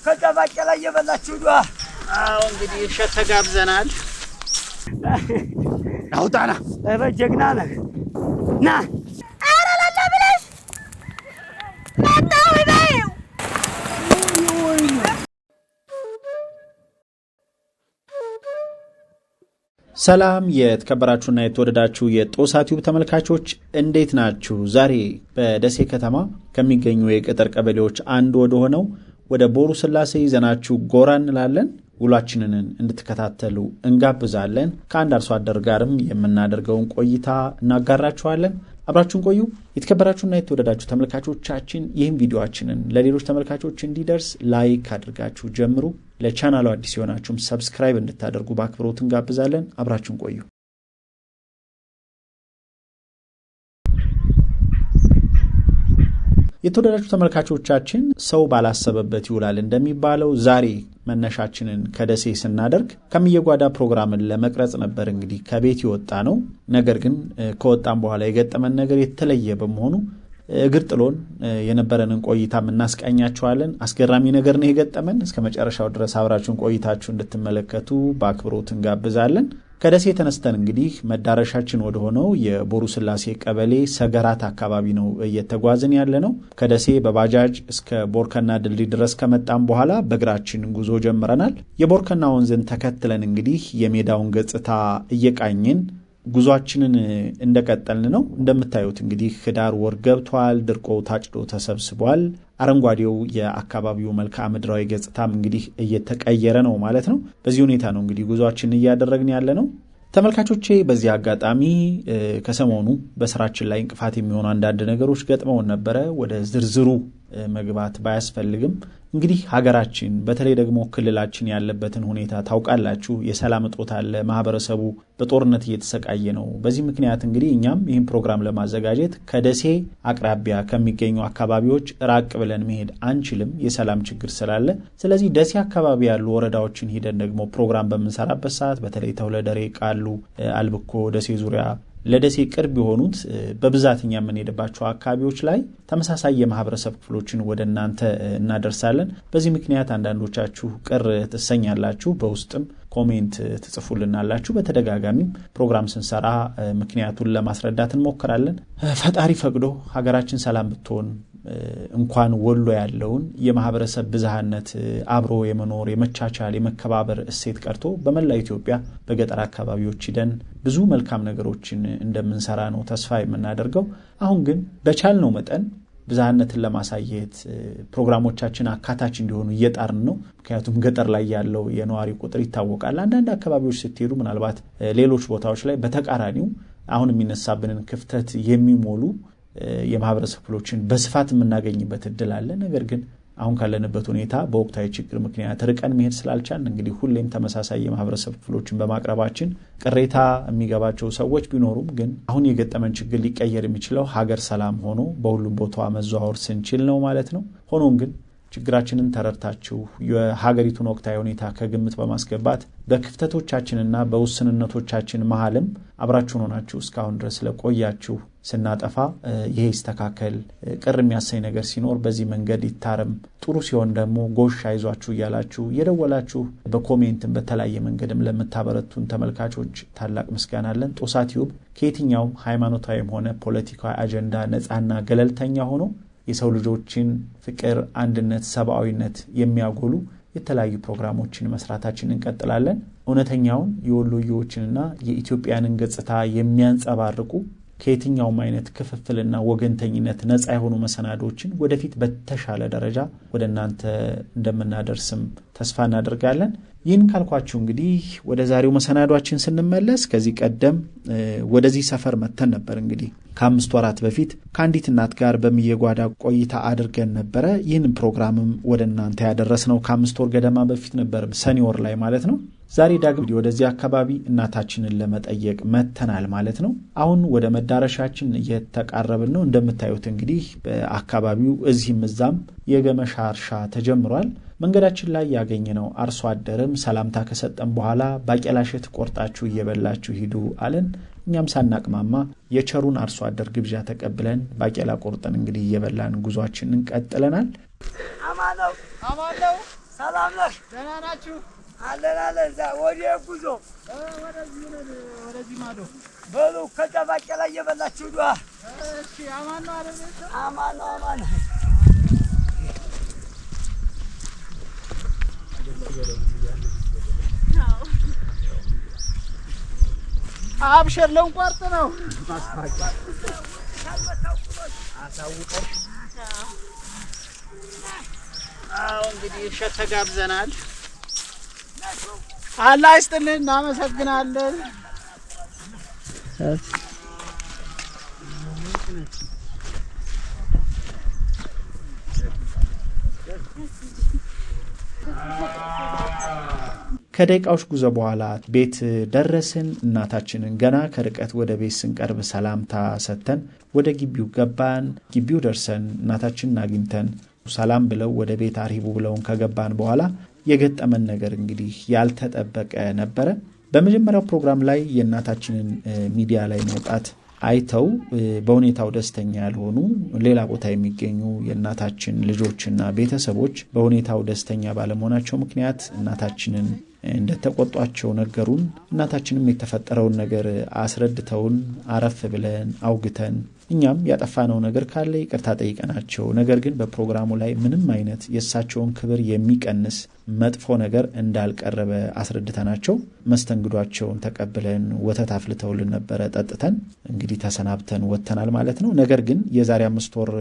ከዛ ባቄላ እየበላችሁ ዱአ እንግዲህ እሸት ተጋብዘናል። አውጣና ጀግና ነህ ና ኧረ ላላ ብለሽ መጣሁ በይው። ሰላም የተከበራችሁና የተወደዳችሁ የጦሳቲው ተመልካቾች እንዴት ናችሁ? ዛሬ በደሴ ከተማ ከሚገኙ የገጠር ቀበሌዎች አንዱ ወደ ሆነው ወደ ቦሩ ስላሴ ይዘናችሁ ጎራ እንላለን። ውሏችንን እንድትከታተሉ እንጋብዛለን። ከአንድ አርሶ አደር ጋርም የምናደርገውን ቆይታ እናጋራችኋለን። አብራችሁን ቆዩ። የተከበራችሁና የተወደዳችሁ ተመልካቾቻችን ይህን ቪዲዮአችንን ለሌሎች ተመልካቾች እንዲደርስ ላይክ አድርጋችሁ ጀምሩ። ለቻናሉ አዲስ የሆናችሁም ሰብስክራይብ እንድታደርጉ በአክብሮት እንጋብዛለን። አብራችሁን ቆዩ። የተወደዳችሁ ተመልካቾቻችን ሰው ባላሰበበት ይውላል እንደሚባለው ዛሬ መነሻችንን ከደሴ ስናደርግ ከሚየጓዳ ፕሮግራምን ለመቅረጽ ነበር እንግዲህ ከቤት የወጣ ነው። ነገር ግን ከወጣን በኋላ የገጠመን ነገር የተለየ በመሆኑ እግር ጥሎን የነበረንን ቆይታም እናስቃኛችኋለን። አስገራሚ ነገር ነው የገጠመን። እስከ መጨረሻው ድረስ አብራችሁን ቆይታችሁ እንድትመለከቱ በአክብሮት እንጋብዛለን። ከደሴ ተነስተን እንግዲህ መዳረሻችን ወደ ሆነው የቦሩ ስላሴ ቀበሌ ሰገራት አካባቢ ነው እየተጓዝን ያለ ነው። ከደሴ በባጃጅ እስከ ቦርከና ድልድይ ድረስ ከመጣን በኋላ በእግራችን ጉዞ ጀምረናል። የቦርከና ወንዝን ተከትለን እንግዲህ የሜዳውን ገጽታ እየቃኘን ጉዟችንን እንደቀጠልን ነው። እንደምታዩት እንግዲህ ህዳር ወር ገብቷል። ድርቆ ታጭዶ ተሰብስቧል። አረንጓዴው የአካባቢው መልክዓ ምድራዊ ገጽታም እንግዲህ እየተቀየረ ነው ማለት ነው። በዚህ ሁኔታ ነው እንግዲህ ጉዟችንን እያደረግን ያለ ነው። ተመልካቾቼ በዚህ አጋጣሚ ከሰሞኑ በስራችን ላይ እንቅፋት የሚሆኑ አንዳንድ ነገሮች ገጥመውን ነበረ። ወደ ዝርዝሩ መግባት ባያስፈልግም እንግዲህ ሀገራችን በተለይ ደግሞ ክልላችን ያለበትን ሁኔታ ታውቃላችሁ። የሰላም እጦት አለ። ማህበረሰቡ በጦርነት እየተሰቃየ ነው። በዚህ ምክንያት እንግዲህ እኛም ይህን ፕሮግራም ለማዘጋጀት ከደሴ አቅራቢያ ከሚገኙ አካባቢዎች ራቅ ብለን መሄድ አንችልም፣ የሰላም ችግር ስላለ። ስለዚህ ደሴ አካባቢ ያሉ ወረዳዎችን ሂደን ደግሞ ፕሮግራም በምንሰራበት ሰዓት በተለይ ተውለደሬ፣ ቃሉ፣ አልብኮ፣ ደሴ ዙሪያ ለደሴ ቅርብ የሆኑት በብዛትኛ የምንሄድባቸው አካባቢዎች ላይ ተመሳሳይ የማህበረሰብ ክፍሎችን ወደ እናንተ እናደርሳለን። በዚህ ምክንያት አንዳንዶቻችሁ ቅር ትሰኛላችሁ፣ በውስጥም ኮሜንት ትጽፉልናላችሁ። በተደጋጋሚም ፕሮግራም ስንሰራ ምክንያቱን ለማስረዳት እንሞክራለን። ፈጣሪ ፈቅዶ ሀገራችን ሰላም ብትሆን እንኳን ወሎ ያለውን የማህበረሰብ ብዝሃነት አብሮ የመኖር የመቻቻል የመከባበር እሴት ቀርቶ በመላው ኢትዮጵያ በገጠር አካባቢዎች ሂደን ብዙ መልካም ነገሮችን እንደምንሰራ ነው ተስፋ የምናደርገው። አሁን ግን በቻልነው መጠን ብዝሃነትን ለማሳየት ፕሮግራሞቻችን አካታች እንዲሆኑ እየጣርን ነው። ምክንያቱም ገጠር ላይ ያለው የነዋሪ ቁጥር ይታወቃል። አንዳንድ አካባቢዎች ስትሄዱ ምናልባት ሌሎች ቦታዎች ላይ በተቃራኒው አሁን የሚነሳብንን ክፍተት የሚሞሉ የማህበረሰብ ክፍሎችን በስፋት የምናገኝበት እድል አለ። ነገር ግን አሁን ካለንበት ሁኔታ በወቅታዊ ችግር ምክንያት ርቀን መሄድ ስላልቻልን እንግዲህ ሁሌም ተመሳሳይ የማህበረሰብ ክፍሎችን በማቅረባችን ቅሬታ የሚገባቸው ሰዎች ቢኖሩም ግን አሁን የገጠመን ችግር ሊቀየር የሚችለው ሀገር ሰላም ሆኖ በሁሉም ቦታ መዘዋወር ስንችል ነው ማለት ነው። ሆኖም ግን ችግራችንን ተረድታችሁ የሀገሪቱን ወቅታዊ ሁኔታ ከግምት በማስገባት በክፍተቶቻችንና በውስንነቶቻችን መሃልም አብራችሁን ሆናችሁ እስካሁን ድረስ ለቆያችሁ ስናጠፋ ይሄ ይስተካከል፣ ቅር የሚያሰኝ ነገር ሲኖር በዚህ መንገድ ይታረም፣ ጥሩ ሲሆን ደግሞ ጎሽ አይዟችሁ እያላችሁ የደወላችሁ በኮሜንትም በተለያየ መንገድም ለምታበረቱን ተመልካቾች ታላቅ ምስጋና አለን። ጦሳቲዩብ ከየትኛውም ሃይማኖታዊም ሆነ ፖለቲካዊ አጀንዳ ነፃና ገለልተኛ ሆኖ የሰው ልጆችን ፍቅር፣ አንድነት፣ ሰብአዊነት የሚያጎሉ የተለያዩ ፕሮግራሞችን መስራታችንን እንቀጥላለን። እውነተኛውን የወሎዮችንና የኢትዮጵያንን ገጽታ የሚያንጸባርቁ ከየትኛውም አይነት ክፍፍልና ወገንተኝነት ነፃ የሆኑ መሰናዶችን ወደፊት በተሻለ ደረጃ ወደ እናንተ እንደምናደርስም ተስፋ እናደርጋለን። ይህን ካልኳችሁ እንግዲህ ወደ ዛሬው መሰናዷችን ስንመለስ ከዚህ ቀደም ወደዚህ ሰፈር መተን ነበር። እንግዲህ ከ5 ወራት በፊት ከአንዲት እናት ጋር በሚየጓዳ ቆይታ አድርገን ነበረ። ይህን ፕሮግራምም ወደ እናንተ ያደረስነው ከ5 ወር ገደማ በፊት ነበር፣ ሰኔ ወር ላይ ማለት ነው። ዛሬ ዳግም ወደዚህ አካባቢ እናታችንን ለመጠየቅ መተናል ማለት ነው። አሁን ወደ መዳረሻችን እየተቃረብን ነው። እንደምታዩት እንግዲህ በአካባቢው እዚህም እዛም የገመሻ እርሻ ተጀምሯል። መንገዳችን ላይ ያገኘነው አርሶ አደርም ሰላምታ ከሰጠን በኋላ ባቄላሸት ቆርጣችሁ እየበላችሁ ሂዱ አለን። እኛም ሳናቅማማ የቸሩን አርሶ አደር ግብዣ ተቀብለን ባቄላ ቆርጠን እንግዲህ እየበላን ጉዟችንን ቀጥለናል። አማነው ሰላም ነህ? ደህና ናችሁ? አለን አለን። እዛ ወዲያ ጉዞ ወደዚህ ማዶ በሉ ከጨባቄላ እየበላችሁ ዱአ። እሺ አማን ነው አይደል? አማን ነው አማን ነው። አብሽር ለንቋርጥ ነው። አዎ እንግዲህ እሸት ተጋብዘናል። አላህ ይስጥልን፣ እናመሰግናለን። ከደቂቃዎች ጉዞ በኋላ ቤት ደረስን። እናታችንን ገና ከርቀት ወደ ቤት ስንቀርብ ሰላምታ ሰጥተን ወደ ግቢው ገባን። ግቢው ደርሰን እናታችንን አግኝተን ሰላም ብለው ወደ ቤት አርሂቡ ብለውን ከገባን በኋላ የገጠመን ነገር እንግዲህ ያልተጠበቀ ነበረ። በመጀመሪያው ፕሮግራም ላይ የእናታችንን ሚዲያ ላይ መውጣት አይተው በሁኔታው ደስተኛ ያልሆኑ ሌላ ቦታ የሚገኙ የእናታችን ልጆችና ቤተሰቦች በሁኔታው ደስተኛ ባለመሆናቸው ምክንያት እናታችንን እንደተቆጧቸው ነገሩን። እናታችንም የተፈጠረውን ነገር አስረድተውን አረፍ ብለን አውግተን እኛም ያጠፋነው ነገር ካለ ይቅርታ ጠይቀናቸው፣ ነገር ግን በፕሮግራሙ ላይ ምንም አይነት የእሳቸውን ክብር የሚቀንስ መጥፎ ነገር እንዳልቀረበ አስረድተናቸው መስተንግዷቸውን ተቀብለን ወተት አፍልተውልን ነበረ። ጠጥተን እንግዲህ ተሰናብተን ወጥተናል ማለት ነው። ነገር ግን የዛሬ 5 ወር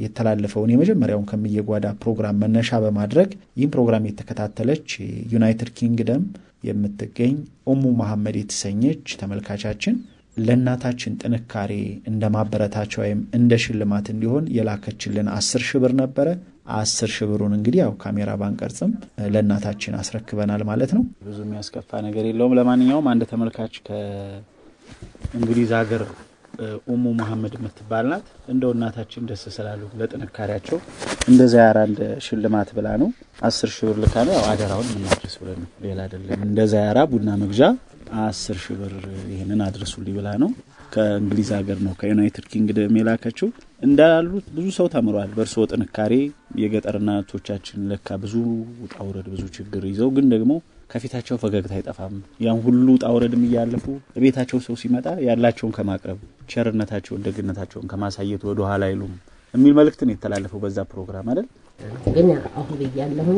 የተላለፈውን የመጀመሪያውን ከሚየጓዳ ፕሮግራም መነሻ በማድረግ ይህን ፕሮግራም የተከታተለች ዩናይትድ ኪንግደም የምትገኝ ኡሙ መሐመድ የተሰኘች ተመልካቻችን ለእናታችን ጥንካሬ እንደ ማበረታቻ ወይም እንደ ሽልማት እንዲሆን የላከችልን 10 ሺህ ብር ነበረ። 10 ሺህ ብሩን እንግዲህ ያው ካሜራ ባንቀርጽም ለእናታችን አስረክበናል ማለት ነው። ብዙ የሚያስከፋ ነገር የለውም። ለማንኛውም አንድ ተመልካች ከእንግሊዝ ሀገር ኡሙ መሐመድ የምትባል ናት። እንደው እናታችን ደስ ስላሉ ለጥንካሬያቸው እንደዛ ያራ እንደ ሽልማት ብላ ነው 10 ሺህ ብር ልካ ነው። ያው አደራውን እናድርስ ብለን ነው፣ ሌላ አይደለም። እንደዛ ያራ ቡና መግዣ 10 ሺህ ብር ይሄንን አድርሱልኝ ብላ ነው። ከእንግሊዝ ሀገር ነው ከዩናይትድ ኪንግደም የላከችው። እንዳሉት ብዙ ሰው ተምሯል በእርሶ ጥንካሬ። የገጠር እናቶቻችን ለካ ብዙ ውጣ ውረድ ብዙ ችግር ይዘው ግን ደግሞ ከፊታቸው ፈገግታ አይጠፋም። ያን ሁሉ ውጣ ውረድም እያለፉ ቤታቸው ሰው ሲመጣ ያላቸውን ከማቅረብ ቸርነታቸውን ደግነታቸውን ከማሳየት ወደ ኋላ አይሉም የሚል መልእክት ነው የተላለፈው በዛ ፕሮግራም አይደል? ግን አሁን ይያለሁ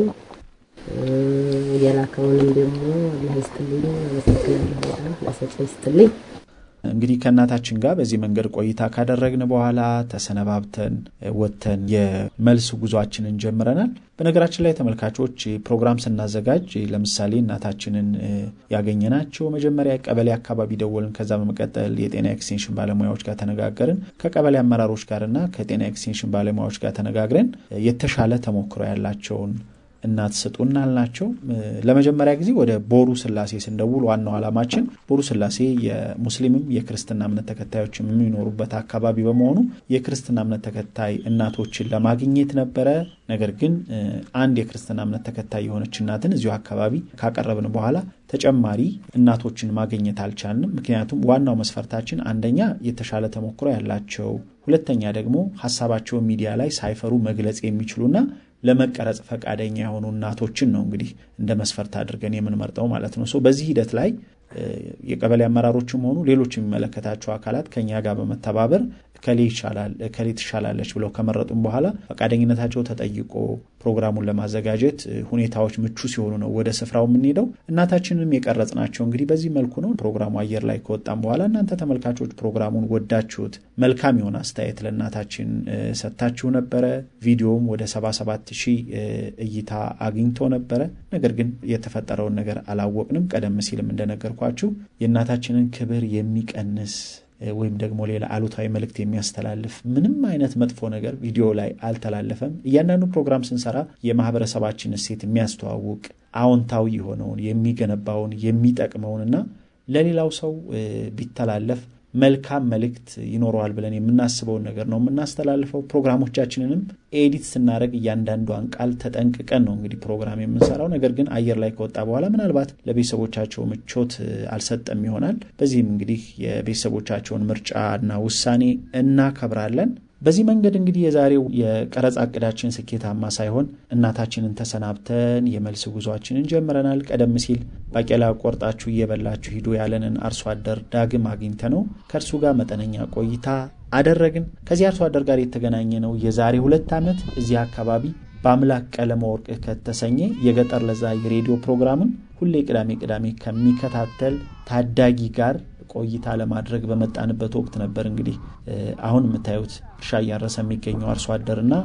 የላከውንም ደግሞ አላህ ይስጥልኝ፣ አመሰግናለሁ። በጣም ለሰጠ ይስጥልኝ። እንግዲህ ከእናታችን ጋር በዚህ መንገድ ቆይታ ካደረግን በኋላ ተሰነባብተን ወጥተን የመልስ ጉዟችንን ጀምረናል። በነገራችን ላይ ተመልካቾች ፕሮግራም ስናዘጋጅ ለምሳሌ እናታችንን ያገኘናቸው መጀመሪያ ቀበሌ አካባቢ ደወልን። ከዛ በመቀጠል የጤና ኤክስቴንሽን ባለሙያዎች ጋር ተነጋገርን። ከቀበሌ አመራሮች ጋርና ከጤና ኤክስቴንሽን ባለሙያዎች ጋር ተነጋግረን የተሻለ ተሞክሮ ያላቸውን እናት ስጡናል ናቸው። ለመጀመሪያ ጊዜ ወደ ቦሩ ስላሴ ስንደውል ዋናው ዓላማችን ቦሩ ስላሴ የሙስሊምም የክርስትና እምነት ተከታዮችም የሚኖሩበት አካባቢ በመሆኑ የክርስትና እምነት ተከታይ እናቶችን ለማግኘት ነበረ። ነገር ግን አንድ የክርስትና እምነት ተከታይ የሆነች እናትን እዚሁ አካባቢ ካቀረብን በኋላ ተጨማሪ እናቶችን ማግኘት አልቻልንም። ምክንያቱም ዋናው መስፈርታችን አንደኛ የተሻለ ተሞክሮ ያላቸው፣ ሁለተኛ ደግሞ ሀሳባቸውን ሚዲያ ላይ ሳይፈሩ መግለጽ የሚችሉና ለመቀረጽ ፈቃደኛ የሆኑ እናቶችን ነው እንግዲህ እንደ መስፈርት አድርገን የምንመርጠው ማለት ነው። በዚህ ሂደት ላይ የቀበሌ አመራሮችም ሆኑ ሌሎች የሚመለከታቸው አካላት ከኛ ጋር በመተባበር ከሌ ትሻላለች ብለው ከመረጡም በኋላ ፈቃደኝነታቸው ተጠይቆ ፕሮግራሙን ለማዘጋጀት ሁኔታዎች ምቹ ሲሆኑ ነው ወደ ስፍራው የምንሄደው። እናታችንንም የቀረጽናቸው እንግዲህ በዚህ መልኩ ነው። ፕሮግራሙ አየር ላይ ከወጣም በኋላ እናንተ ተመልካቾች ፕሮግራሙን ወዳችሁት መልካም የሆነ አስተያየት ለእናታችን ሰጥታችሁ ነበረ። ቪዲዮም ወደ 77,000 እይታ አግኝቶ ነበረ። ነገር ግን የተፈጠረውን ነገር አላወቅንም። ቀደም ሲልም እንደነገርኳችሁ የእናታችንን ክብር የሚቀንስ ወይም ደግሞ ሌላ አሉታዊ መልእክት የሚያስተላልፍ ምንም አይነት መጥፎ ነገር ቪዲዮ ላይ አልተላለፈም። እያንዳንዱ ፕሮግራም ስንሰራ የማህበረሰባችን እሴት የሚያስተዋውቅ አዎንታዊ የሆነውን የሚገነባውን የሚጠቅመውንና ለሌላው ሰው ቢተላለፍ መልካም መልእክት ይኖረዋል ብለን የምናስበውን ነገር ነው የምናስተላልፈው። ፕሮግራሞቻችንንም ኤዲት ስናደርግ እያንዳንዷን ቃል ተጠንቅቀን ነው እንግዲህ ፕሮግራም የምንሰራው። ነገር ግን አየር ላይ ከወጣ በኋላ ምናልባት ለቤተሰቦቻቸው ምቾት አልሰጠም ይሆናል። በዚህም እንግዲህ የቤተሰቦቻቸውን ምርጫና ውሳኔ እናከብራለን። በዚህ መንገድ እንግዲህ የዛሬው የቀረጻ እቅዳችን ስኬታማ ሳይሆን እናታችንን ተሰናብተን የመልስ ጉዟችንን ጀምረናል። ቀደም ሲል ባቄላ ቆርጣችሁ እየበላችሁ ሂዱ ያለንን አርሶ አደር ዳግም አግኝተነው ከእርሱ ጋር መጠነኛ ቆይታ አደረግን። ከዚህ አርሶ አደር ጋር የተገናኘ ነው የዛሬ 2 ዓመት እዚህ አካባቢ በአምላክ ቀለመወርቅ ከተሰኘ የገጠር ለዛ የሬዲዮ ፕሮግራምን ሁሌ ቅዳሜ ከሚከታተል ታዳጊ ጋር ቆይታ ለማድረግ በመጣንበት ወቅት ነበር። እንግዲህ አሁን የምታዩት እርሻ እያረሰ የሚገኘው አርሶ አደርና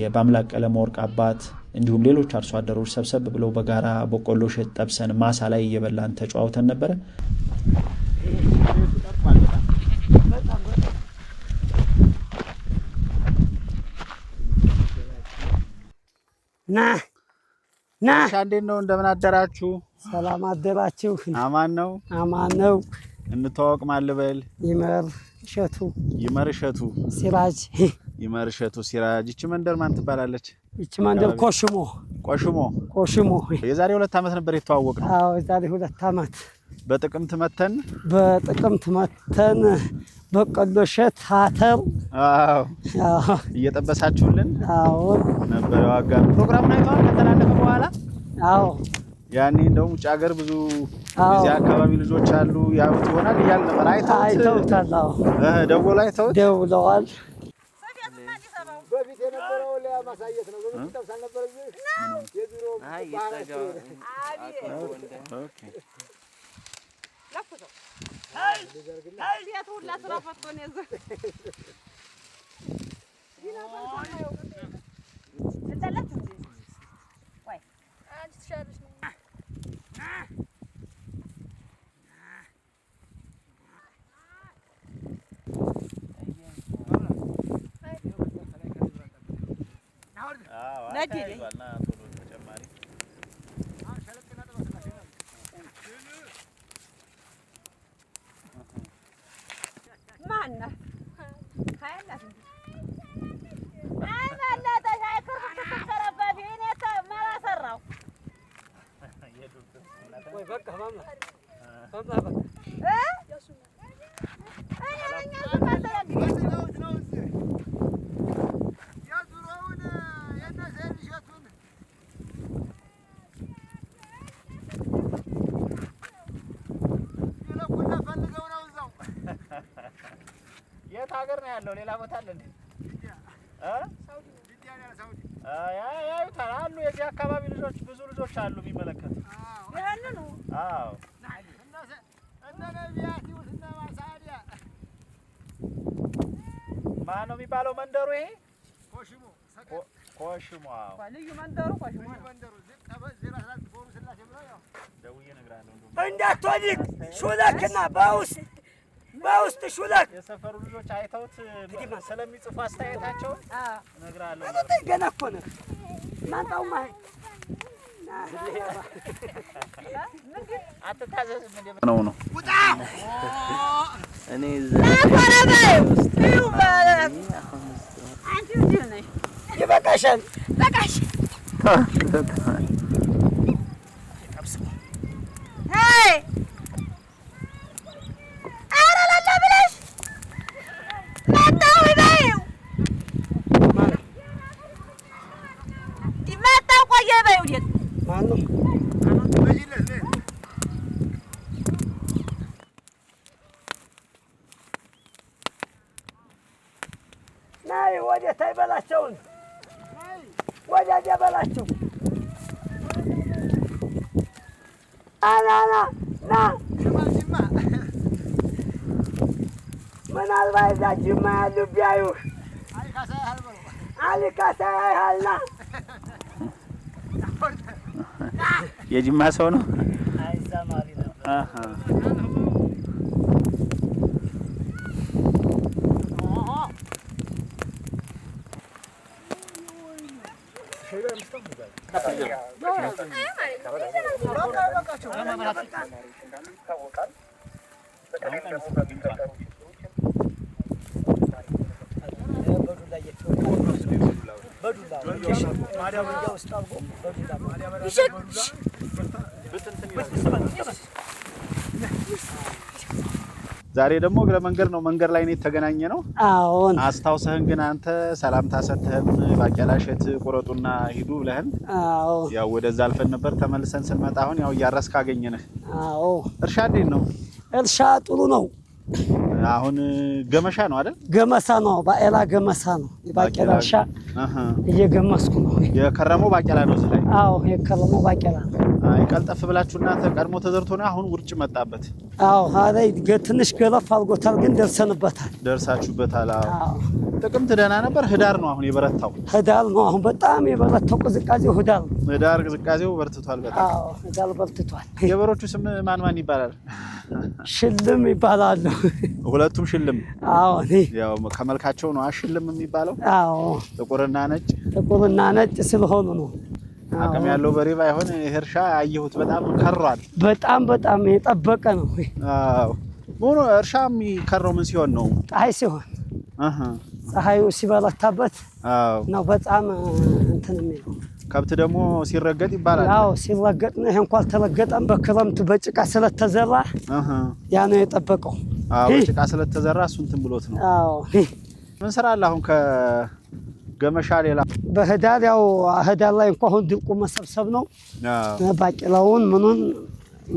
የባምላክ ቀለመወርቅ አባት እንዲሁም ሌሎች አርሶ አደሮች ሰብሰብ ብለው በጋራ በቆሎ ሸት ጠብሰን ማሳ ላይ እየበላን ተጫውተን ነበረ። ና እንዴት ነው? እንደምን አደራችሁ? ሰላም አደራችሁ? አማን ነው? አማን ነው። እንተዋወቅ ማልበል? ይመር እሸቱ ሲራጅ። ይመር እሸቱ ሲራጅ። እቺ መንደር ማን ትባላለች? እቺ መንደር ኮሽሞ። የዛሬ 2 ዓመት ነበር የተዋወቅነው። አዎ የዛሬ 2 ዓመት በጥቅምት መተን በቆሎ ሸት አተር እየጠበሳችሁልን ነበር። ዋጋ ፕሮግራሙን አይተዋል ከተላለፈ በኋላ? አዎ ያኔ እንደውም ውጭ ሀገር ብዙ እዚህ አካባቢ ልጆች አሉ ያውት ይሆናል ይያል ነበር። አይተውታል? አዎ ደውለዋል። በፊት የነበረው ለማሳየት ነው። በፊት ተምሳል ነበር እዚህ የድሮ ኦኬ ለፍቶ ዲያቱ ለስራ ፈጥቶ ነው እዚህ እንደለት ወይ አንቺ ትሻለሽ ነው የት ሀገር ነው ያለው? ሌላ ቦታ አለ እንዴ? ሳውዲ ያዩታል አሉ። የዚህ አካባቢ ልጆች ብዙ ልጆች አሉ የሚመለከቱ። ይሄንን ነው። አዎ እነ ነቢያት ይውስና ማሳዲያ ማን ነው የሚባለው መንደሩ? ይሄ ኮሽሞ። አዎ ልዩ መንደሩ ኮሽሞ መንደሩ ዝቀበ 04 ቦሩ ስላሴ ብለው ያው ደውዬ እነግራለሁ። እንዳትወድቅ ሹለክና በውስጥ ሹለክ የሰፈሩ ልጆች አይተውት ስለሚጽፉ አስተያየታቸውን እነግራለሁ። ገና እኮ ነው ማንታው ማይ አትታዘዝም እንዴ ነው ውጣ እኔ ዘፈረበይ እዩ ማለት አንቺ ልጅ ነሽ። ይበቃሻል። በቃሽ። ሄይ አራላላ ብለሽ መጣው ይበይው ይመጣው ቆየ ይበይው ዲት ማን ነው ናይ ወደ ታይበላቸውን ወደ ያበላቸው አናና ና ምናልባት እዛ ጅማ ያሉ ቢያዩህ አሊካሳ ያህልና የጅማ ሰው ነው። አይሰማሪ ነው። ዛሬ ደግሞ እግረ መንገድ ነው መንገድ ላይ ነው የተገናኘ ነው አዎን አስታውሰህን ግን አንተ ሰላምታ ሰጥተህን ባቄላ እሸት ቁረጡና ሂዱ ብለህን አዎ ያው ወደዛ አልፈን ነበር ተመልሰን ስንመጣ አሁን ያው እያረስክ አገኘንህ አዎ እርሻ እንዴት ነው እርሻ ጥሩ ነው አሁን ገመሻ ነው አይደል ገመሳ ነው ባቄላ ገመሳ ነው ባቄላ እርሻ እየገመስኩ ነው የከረመው ባቄላ ነው እዚህ ላይ አዎ የከረመው ባቄላ አይ ቀልጠፍ ብላችሁና ተቀድሞ ተዘርቶ ነው አሁን ውርጭ መጣበት አዎ አይ ትንሽ ገለፍ አልጎታል ግን ደርሳችሁበታል አዎ ጥቅምት ደህና ነበር ህዳር ነው አሁን የበረታው ህዳር ነው አሁን በጣም የበረታው ቅዝቃዜው ህዳር ቅዝቃዜው በርትቷል በጣም አዎ ህዳር በርትቷል የበሮቹ ስም ማን ይባላል ሽልም ይባላል ሁለቱም ሽልም አዎ ያው ከመልካቸው ነው ሽልም የሚባለው አዎ ጥቁርና ነጭ ስለሆኑ ነው አቀም ያለው በሬ ባይሆን እርሻ አየሁት በጣም ከሯል በጣም የጠበቀ ነው አዎ ሞኖ እርሻ የሚከረው ምን ሲሆን ነው ፀሐይ ሲሆን ፀሐዩ ሲበረታበት አዎ ነው በጣም እንትን የሚለው ከብት ደግሞ ሲረገጥ ይባላል አዎ ሲረገጥ ነው እንኳን ተረገጠም በክረምት በጭቃ ስለተዘራ ያ ነው የጠበቀው አዎ በጭቃ ስለተዘራ እሱን እንትን ብሎት ነው አዎ ምን ስራ አለ አሁን ከገመሻ ሌላ በህዳር ያው ህዳር ላይ እንኳን ድርቁ መሰብሰብ ነው አዎ ባቄላውን ምኑን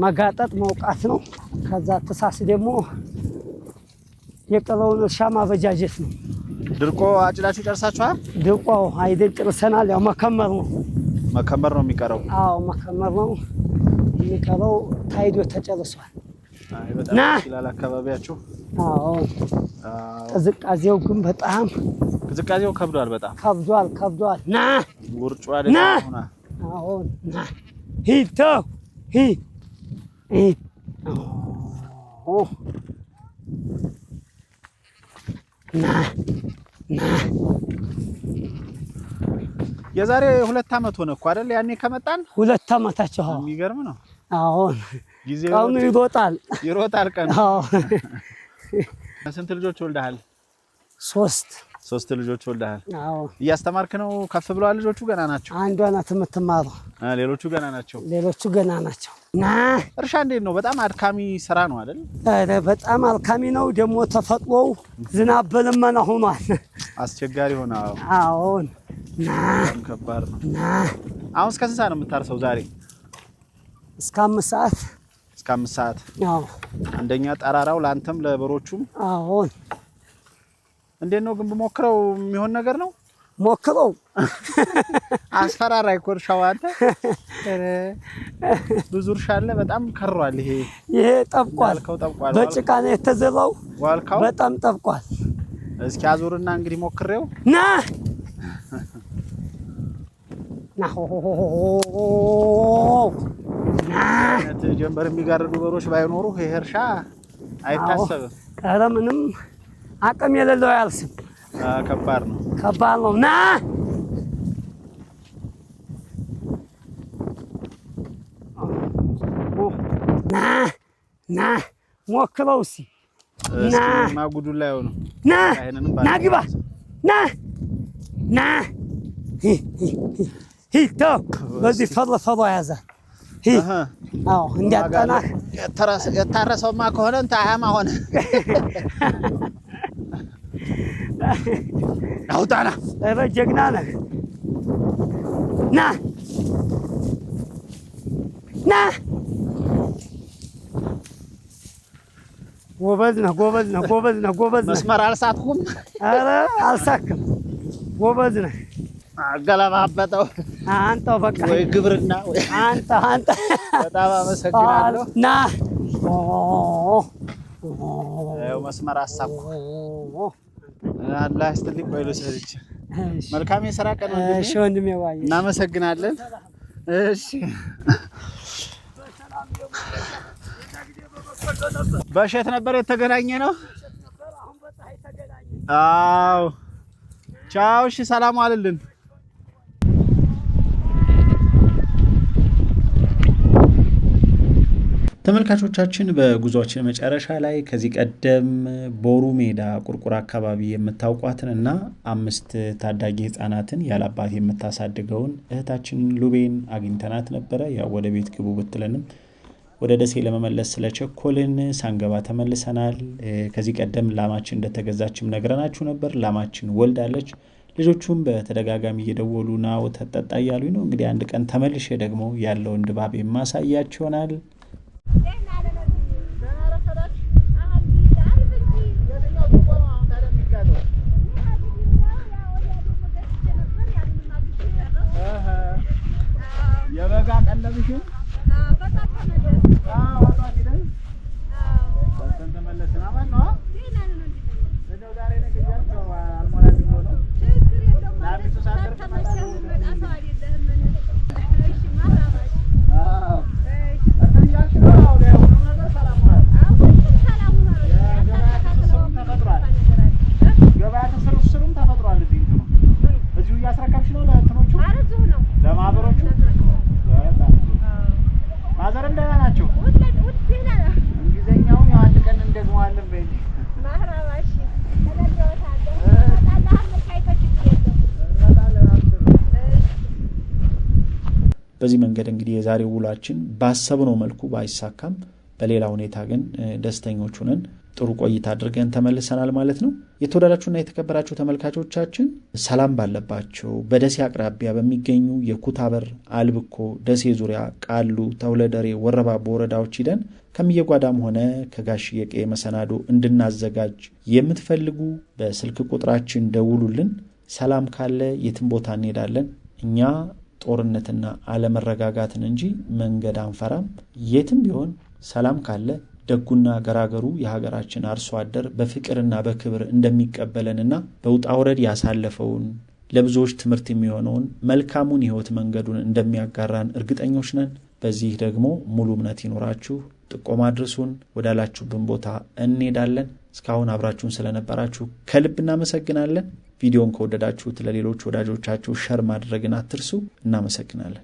መጋጠጥ መውቃት ነው ከዛ ተሳስ ደግሞ የቀለውን እርሻ ማበጃጀት ነው ድርቆ አጭዳችሁ ጨርሳችኋል ድርቆ አይደል ጨርሰናል ያው መከመር ነው የሚቀረው አዎ መከመር ነው የሚቀረው ታይዶ ተጨርሷል አይ በጣም ይላል አካባቢያችሁ አዎ ቅዝቃዜው ግን በጣም ቅዝቃዜው ከብዷል በጣም ከብዷል ና ውርጩ አይደል ሆና አዎ ና ሂድ ና የዛሬ 2 አመት ሆነ እኮ አይደል ያኔ ከመጣን 2 አመታቸው የሚገርም ነው አዎ ጊዜው ይሮጣል ቀን አዎ ስንት ልጆች ወልደሃል 3 ልጆች ወልደሃል አዎ እያስተማርክ ነው ከፍ ብለዋል ልጆቹ ገና ናቸው አንዷ ናት የምትማረው ሌሎቹ ገና ናቸው ና እርሻ እንዴት ነው በጣም አድካሚ ስራ ነው አይደል በጣም አድካሚ ነው ደግሞ ተፈጥሮው ዝናብ በለመና ሆኗል አስቸጋሪ ሆነ አዎ ና ከባድ ነው ና አሁን እስከ ስንት ሰዓት ነው የምታርሰው ዛሬ እስከ 5 ሰዓት አዎ አንደኛ ጠራራው ላንተም ለበሮቹም አዎ እንዴት ነው ግን በሞክረው የሚሆን ነገር ነው ሞክረው አስፈራራይ ኮርሻው አንተ ብዙ እርሻ አለ በጣም ከሯል ይሄ ጠብቋል በጭቃ ነው የተዘራው ዋልካው በጣም ጠብቋል እስኪ አዙርና እንግዲህ ሞክሬው ና ጀንበር የሚጋርዱ በሮች ባይኖሩ ይሄ እርሻ አይታሰብም ኧረ ምንም አቅም የሌለው ያልስም ከባድ ነው ና ሞክረው እስኪ ና ማጉዱ ላይ ሆኖ ና ግባ ና ተው በዚህ ፈረፈሮ ያዛል አዎ እንዲያጠናህ የታረሰውማ ከሆነ እንታ አያማ ሆነ አውጣና ጀግና ነህ ና ጎበዝ ነህ መስመር አልሳትኩም ኧረ አልሳክም ጎበዝ ነህ አገለባበጠው አንተው በቃ ወይ ግብርና ወይ አንተ በጣም አመሰግናለሁ ና ያው መስመር አሳብኩ አላህ ይስጥልኝ ቆይሎ ሰልች መልካም የሥራ ቀን ወንድሜ እሺ ወንድሜ ዋይ እናመሰግናለን እሺ በእሸት ነበር የተገናኘ ነው አዎ ቻው እሺ ሰላም ዋልልን ተመልካቾቻችን በጉዟችን መጨረሻ ላይ ከዚህ ቀደም ቦሩ ሜዳ ቁርቁር አካባቢ የምታውቋትንና 5 ታዳጊ ህፃናትን ያላባት የምታሳድገውን እህታችን ሉቤን አግኝተናት ነበረ ያው ወደ ቤት ግቡ ብትለንም ወደ ደሴ ለመመለስ ስለቸኮልን ሳንገባ ተመልሰናል። ከዚህ ቀደም ላማችን እንደተገዛችም ነግረናችሁ ነበር። ላማችን ወልዳለች። ልጆቹም በተደጋጋሚ እየደወሉ ና ወተት ጠጣ እያሉኝ ነው። እንግዲህ አንድ ቀን ተመልሼ ደግሞ ያለውን ድባብ የማሳያችሁ ይሆናል። የበጋ ቀለብሽን በዚህ መንገድ እንግዲህ የዛሬው ውሏችን ባሰብነው መልኩ ባይሳካም በሌላ ሁኔታ ግን ደስተኞች ሆነን ጥሩ ቆይታ አድርገን ተመልሰናል ማለት ነው። የተወደዳችሁና የተከበራችሁ ተመልካቾቻችን ሰላም ባለባቸው በደሴ አቅራቢያ በሚገኙ የኩታበር፣ አልብኮ፣ ደሴ ዙሪያ፣ ቃሉ፣ ተውለደሬ፣ ወረባቦ ወረዳዎች ሂደን ከሚየጓዳም ሆነ ከጋሽዬ ቀዬ መሰናዶ እንድናዘጋጅ የምትፈልጉ በስልክ ቁጥራችን ደውሉልን። ሰላም ካለ የትም ቦታ እንሄዳለን። እኛ ጦርነትና አለመረጋጋትን እንጂ መንገድ አንፈራም። የትም ቢሆን ሰላም ካለ ደጉና ገራገሩ የሀገራችን አርሶ አደር በፍቅርና በክብር እንደሚቀበለንና በውጣ ውረድ ያሳለፈውን ለብዙዎች ትምህርት የሚሆነውን መልካሙን ሕይወት መንገዱን እንደሚያጋራን እርግጠኞች ነን። በዚህ ደግሞ ሙሉ እምነት ይኖራችሁ። ጥቆማ አድርሱን፣ ወዳላችሁብን ቦታ እንሄዳለን። እስካሁን አብራችሁን ስለነበራችሁ ከልብ እናመሰግናለን። ቪዲዮን ከወደዳችሁት ለሌሎች ወዳጆቻችሁ ሸር ማድረግን አትርሱ። እናመሰግናለን።